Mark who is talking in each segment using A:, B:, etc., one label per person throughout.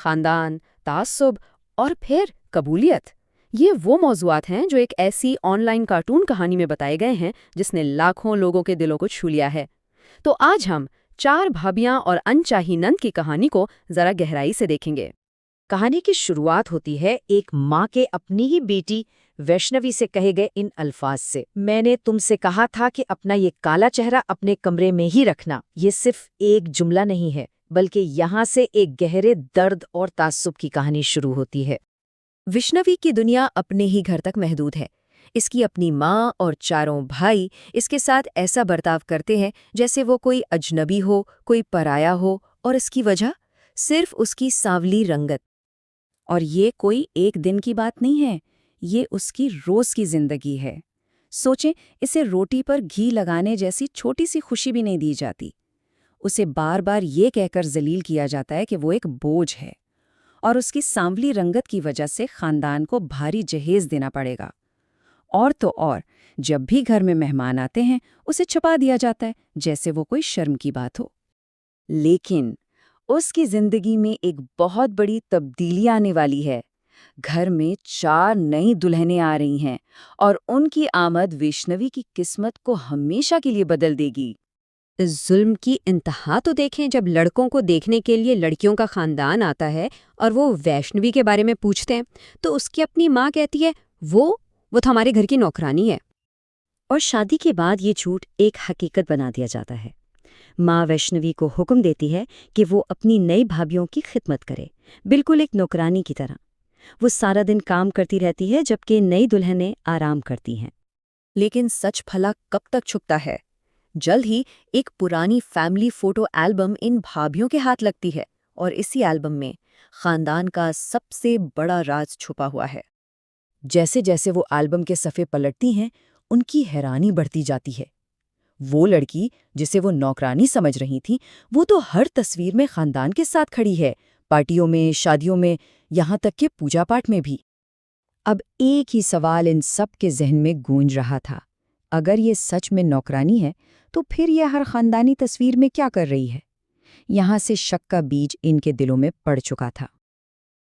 A: खानदान, तास्सुब और फिर कबूलियत। ये वो मौज़ूआत हैं जो एक ऐसी ऑनलाइन कार्टून कहानी में बताए गए हैं जिसने लाखों लोगों के दिलों को छू लिया है। तो आज हम 4 भाभियां और अनचाही नंद की कहानी को जरा गहराई से देखेंगे।
B: कहानी की शुरुआत होती है एक माँ के अपनी ही बेटी वैष्णवी से कहे गए इन अल्फाज से, मैंने तुमसे कहा था कि अपना ये काला चेहरा अपने कमरे में ही रखना। ये सिर्फ एक जुमला नहीं है, बल्कि यहाँ से एक गहरे दर्द और ताज्जुब की कहानी शुरू होती है।
A: वैष्णवी की दुनिया अपने ही घर तक महदूद है। इसकी अपनी माँ और चारों भाई इसके साथ ऐसा बर्ताव करते हैं जैसे वो कोई अजनबी हो, कोई पराया हो, और इसकी वजह सिर्फ उसकी सांवली रंगत।
B: और ये कोई एक दिन की बात नहीं है, ये उसकी रोज की जिंदगी है। सोचें, इसे रोटी पर घी लगाने जैसी छोटी सी खुशी भी नहीं दी जाती। उसे बार बार ये कहकर जलील किया जाता है कि वो एक बोझ है, और उसकी सांवली रंगत की वजह से खानदान को भारी जहेज देना पड़ेगा। और तो और, जब भी घर में मेहमान आते हैं उसे छुपा दिया जाता है जैसे वो कोई शर्म की बात हो। लेकिन उसकी जिंदगी में एक बहुत बड़ी तब्दीली आने वाली है। घर में 4 नई दुल्हनें आ रही हैं और उनकी आमद वैष्णवी की किस्मत को हमेशा के लिए बदल देगी।
A: इस जुल्म की इंतहा तो देखें जब लड़कों को देखने के लिए लड़कियों का खानदान आता है और वो वैष्णवी के बारे में पूछते हैं तो उसकी अपनी माँ कहती है वो तो हमारे घर की नौकरानी है।
B: और शादी के बाद ये झूठ एक हकीकत बना दिया जाता है। माँ वैष्णवी को हुक्म देती है कि वो अपनी नई भाभियों की खिदमत करे, बिल्कुल एक नौकरानी की तरह। वो सारा दिन काम करती रहती है जबकि नई दुल्हनें आराम करती हैं।
A: लेकिन सच भला कब तक छुपता है? जल्द ही एक पुरानी फैमिली फोटो एल्बम इन भाभियों के हाथ लगती है और इसी एल्बम में खानदान का सबसे बड़ा राज छुपा हुआ है।
B: जैसे जैसे वो एल्बम के सफ़े पलटती हैं, उनकी हैरानी बढ़ती जाती है। वो लड़की जिसे वो नौकरानी समझ रही थी, वो तो हर तस्वीर में खानदान के साथ खड़ी है, पार्टियों में, शादियों में, यहाँ तक कि पूजा पाठ में भी। अब एक ही सवाल इन सब के जहन में गूंज रहा था, अगर ये सच में नौकरानी है तो फिर यह हर खानदानी तस्वीर में क्या कर रही है? यहाँ से शक का बीज इनके दिलों में पड़ चुका था।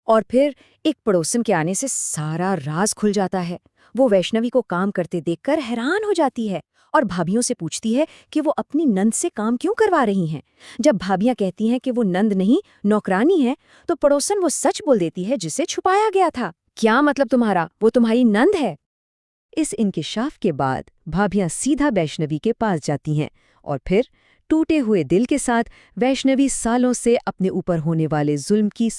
B: और फिर एक पड़ोसन के आने से सारा राज खुल जाता है। वो वैष्णवी को काम करते देखकर हैरान हो जाती है और भाभियों से पूछती है कि वो अपनी नंद से काम क्यों करवा रही हैं। जब भाभियां कहती हैं कि वो नंद नहीं नौकरानी है, तो पड़ोसन वो सच बोल देती है जिसे छुपाया गया था। क्या मतलब तुम्हारा? वो तुम्हारी नंद है। इस इंकिशाफ के बाद भाभियां सीधा वैष्णवी के पास जाती हैं और फिर टूटे हुए दिल के साथ वैष्णवी सालों से अपने ऊपर होने वाले जुल्म की